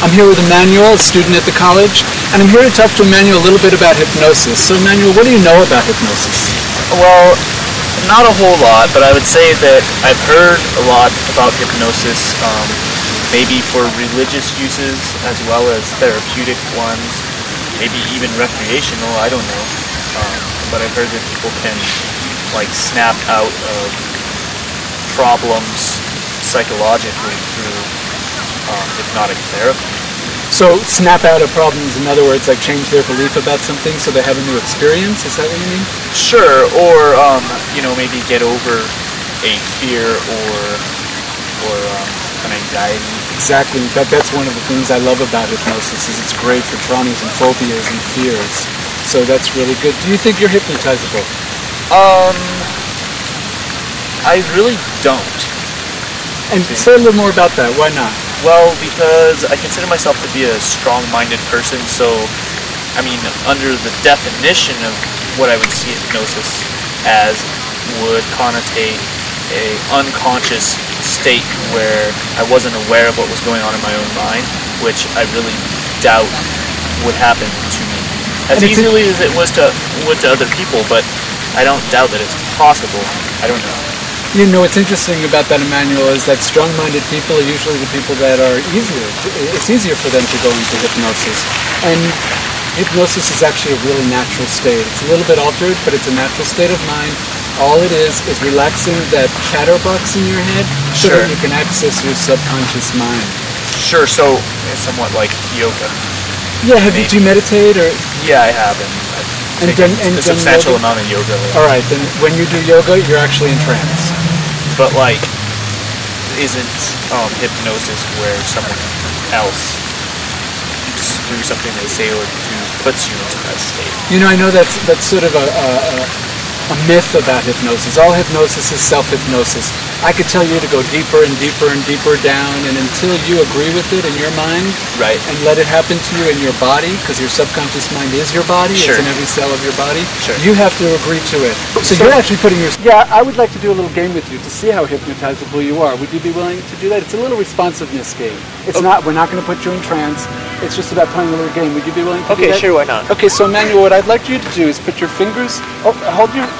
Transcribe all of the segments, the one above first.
I'm here with Emmanuel, a student at the college, and I'm here to talk to Emmanuel a little bit about hypnosis. So Emmanuel, what do you know about hypnosis? Well, not a whole lot, but I would say that I've heard a lot about hypnosis, maybe for religious uses as well as therapeutic ones, maybe even recreational, I don't know. But I've heard that people can like snap out of problems psychologically through hypnotic therapy. So snap out of problems, in other words, like change their belief about something so they have a new experience? Is that what you mean? Sure, or maybe get over a fear or an anxiety. Exactly. In fact, that's one of the things I love about hypnosis, is it's great for traumas and phobias and fears. So that's really good. Do you think you're hypnotizable? I really don't. And say a little more about that. Why not? Well, because I consider myself to be a strong-minded person, so, I mean, under the definition of what I would see hypnosis as would connotate a unconscious state where I wasn't aware of what was going on in my own mind, which I really doubt would happen to me. As easily as it would to other people, but I don't doubt that it's possible. I don't know. You know, what's interesting about that, Emmanuel, is that strong-minded people are usually the people that are it's easier for them to go into hypnosis. And hypnosis is actually a really natural state. It's a little bit altered, but it's a natural state of mind. All it is relaxing that chatterbox in your head so that you can access your subconscious mind. Sure, so it's somewhat like yoga. Yeah, do you meditate? Or? Yeah, I have. And a substantial amount of yoga. All right, then when you do yoga, you're actually in trance. But like, isn't hypnosis where someone else, through something they say or do, puts you into that state? You know, I know that's sort of a myth about hypnosis. All hypnosis is self-hypnosis. I could tell you to go deeper and deeper and deeper down, and until you agree with it in your mind, right, and let it happen to you in your body, because your subconscious mind is your body, sure, it's in every cell of your body, sure, you have to agree to it. So you're actually putting your... Yeah, I would like to do a little game with you to see how hypnotizable you are. Would you be willing to do that? It's a little responsiveness game. It's not, we're not going to put you in trance. It's just about playing a little game. Would you be willing to do that? Okay, sure, why not? Okay, so Emmanuel, what I'd like you to do is put your fingers,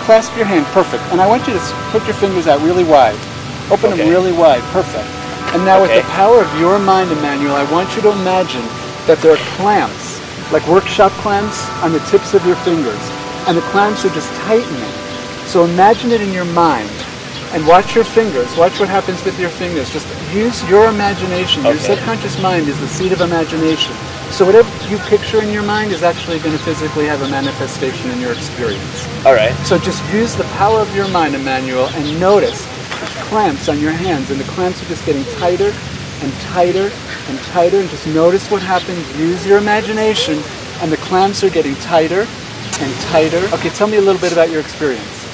clasp your hand, perfect. And I want you to put your fingers out really wide. Open them really wide, perfect. And now with the power of your mind, Emmanuel, I want you to imagine that there are clamps, like workshop clamps on the tips of your fingers. And the clamps are just tightening. So imagine it in your mind. And watch your fingers. Watch what happens with your fingers. Just use your imagination. Your subconscious mind is the seat of imagination. So whatever you picture in your mind is actually going to physically have a manifestation in your experience. All right. So just use the power of your mind, Emmanuel, and notice clamps on your hands. And the clamps are just getting tighter and tighter and tighter. And just notice what happens. Use your imagination. And the clamps are getting tighter and tighter. Okay, tell me a little bit about your experience.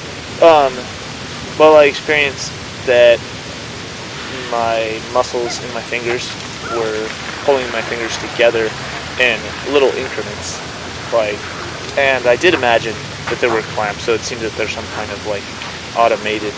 Well, I experienced that my muscles in my fingers were pulling my fingers together in little increments, and I did imagine that there were clamps, so it seems that there's some kind of like automated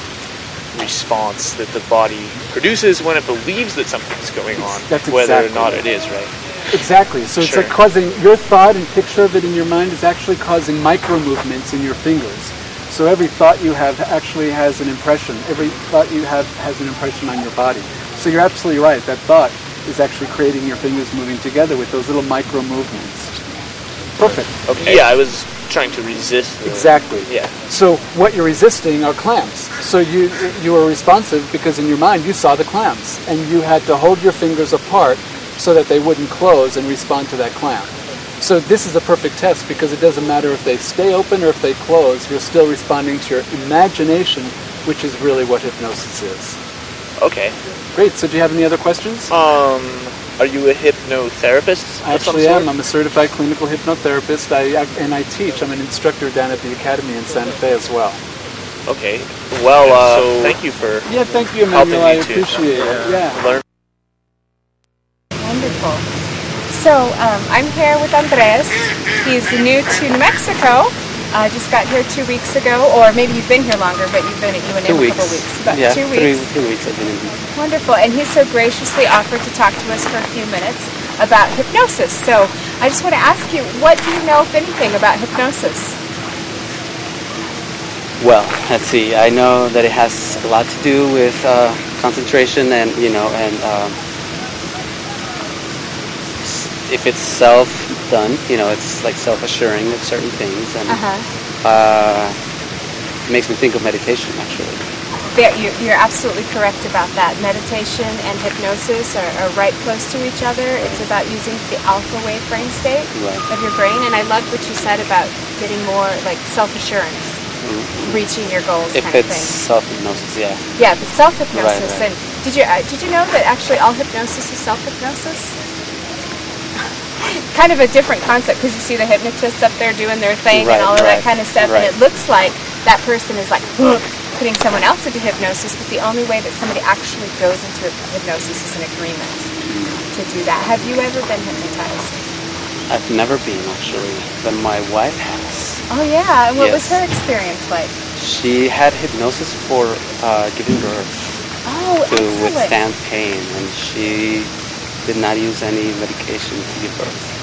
response that the body produces when it believes that something's going on, whether or not it is, right? Exactly. So it's like causing your thought and picture of it in your mind is actually causing micro movements in your fingers. So every thought you have actually has an impression. Every thought you have has an impression on your body. So you're absolutely right. That thought is actually creating your fingers moving together with those little micro movements. Perfect. Okay. Yeah, I was trying to resist. Exactly. Yeah. So what you're resisting are clamps. So you were responsive because in your mind you saw the clamps and you had to hold your fingers apart so that they wouldn't close and respond to that clamp. So this is a perfect test because it doesn't matter if they stay open or if they close, you're still responding to your imagination, which is really what hypnosis is. Okay. Great. So do you have any other questions? Are you a hypnotherapist? I actually am. I'm a certified clinical hypnotherapist, and I teach. I'm an instructor down at the Academy in Santa Fe as well. Okay. Well, so thank you for thank you, Emmanuel. I appreciate it. Yeah. Wonderful. So I'm here with Andres. He's new to New Mexico. Just got here 2 weeks ago, or maybe you've been here longer, but you went in a couple weeks. But yeah, 2 weeks. 3 weeks I've been in here. Wonderful. And he so graciously offered to talk to us for a few minutes. about hypnosis. So I just want to ask you, what do you know, if anything, about hypnosis? Well, let's see. I know that it has a lot to do with concentration, and if it's self-done, it's like self-assuring of certain things, and it makes me think of meditation, actually. You're absolutely correct about that. Meditation and hypnosis are right close to each other. It's about using the alpha wave brain state of your brain, and I loved what you said about getting more like self-assurance. Reaching your goals, if kind of thing. If it's self-hypnosis, yeah. Yeah, if it's self-hypnosis. Right. And did you know that actually all hypnosis is self-hypnosis? Kind of a different concept, because you see the hypnotists up there doing their thing and all of that kind of stuff, and it looks like that person is like putting someone else into hypnosis, but the only way that somebody actually goes into hypnosis is an agreement to do that. Have you ever been hypnotized? I've never been, actually, but my wife has. Oh yeah, and what was her experience like? She had hypnosis for giving birth. Oh, to excellent. withstand pain, and she did not use any medication to give birth.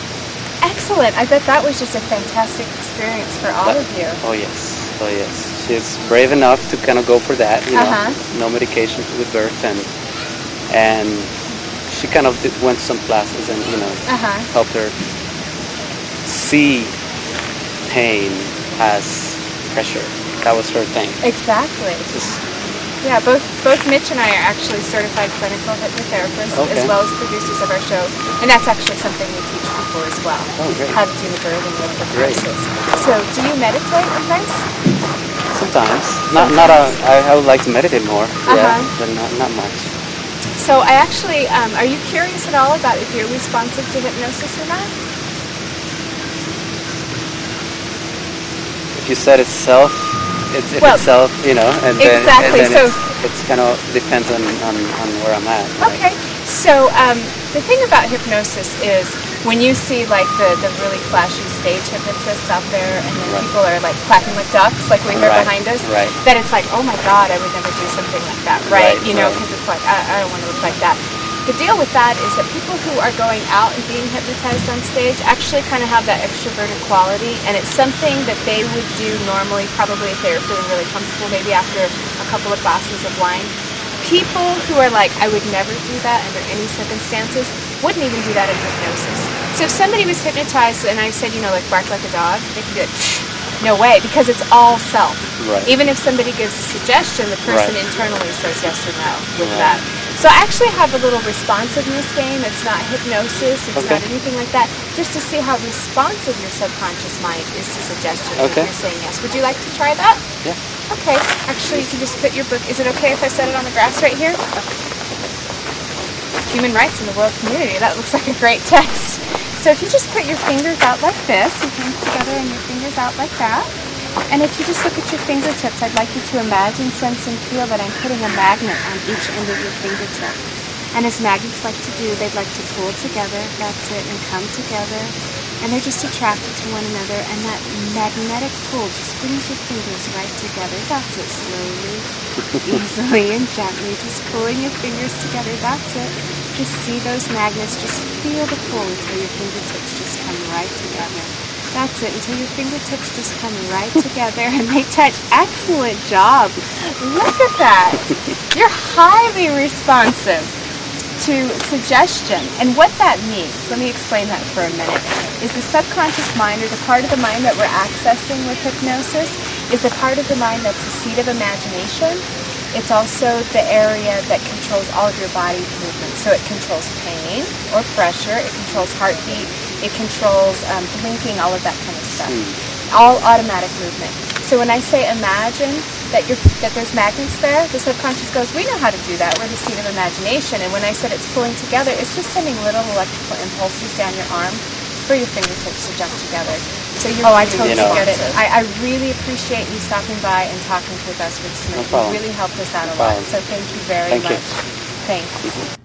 Excellent. I bet that was just a fantastic experience for all of you. Oh yes. She's brave enough to kind of go for that, no medication to give birth, and she kind of went to some classes and helped her see pain as pressure. That was her thing. Exactly. Yeah, both Mitch and I are actually certified clinical hypnotherapists, as well as producers of our show, and that's actually something we teach people as well. Oh, great. How to do the birthing with hypnosis. So, do you meditate, Andres? Sometimes. I would like to meditate more. Yeah, but not much. So, I actually, are you curious at all about if you're responsive to hypnosis or not? If you said it's self, and then, exactly. So it's kind of depends on where I'm at. Right? Okay. So the thing about hypnosis is when you see like the really flashy stage hypnotists out there, and then people are like quacking like ducks, like we heard behind us, that it's like, oh my God, I would never do something like that, right? Because it's like I don't want to look like that. The deal with that is that people who are going out and being hypnotized on stage actually kind of have that extroverted quality, and it's something that they would do normally, probably if they were feeling really comfortable, maybe after a couple of glasses of wine. People who are like, I would never do that under any circumstances, wouldn't even do that in hypnosis. So if somebody was hypnotized and I said, like bark like a dog, they could be like, no way, because it's all self. Right. Even if somebody gives a suggestion, the person internally says yes or no with that. So I actually have a little responsiveness game. It's not hypnosis. It's not anything like that. Just to see how responsive your subconscious mind is to suggestions if you're saying yes. Would you like to try that? Yeah. Okay. Actually, you can just put your book. Is it okay if I set it on the grass right here? Human rights in the world community. That looks like a great text. So if you just put your fingers out like this, your hands together and your fingers out like that. And if you just look at your fingertips, I'd like you to imagine, sense, and feel that I'm putting a magnet on each end of your fingertip. And as magnets like to do, they'd like to pull together, that's it, and come together. And they're just attracted to one another, and that magnetic pull just brings your fingers right together. That's it, slowly, easily, and gently, just pulling your fingers together, that's it. Just see those magnets, just feel the pull until your fingertips just come right together. That's it, until your fingertips just come right together and they touch. Excellent job. Look at that. You're highly responsive to suggestion. And what that means, let me explain that for a minute, is the subconscious mind, or the part of the mind that we're accessing with hypnosis, is the part of the mind that's the seat of imagination. It's also the area that controls all of your body movements. So it controls pain or pressure, it controls heartbeat, it controls blinking, all of that kind of stuff. All automatic movement. So when I say imagine that there's magnets there, the subconscious goes, we know how to do that. We're the seat of imagination. And when I said it's pulling together, it's just sending little electrical impulses down your arm for your fingertips to jump together. So I totally get it. I really appreciate you stopping by and talking with us with Smith. No problem. You really helped us out a lot. So thank you very much. Thank you. Thanks.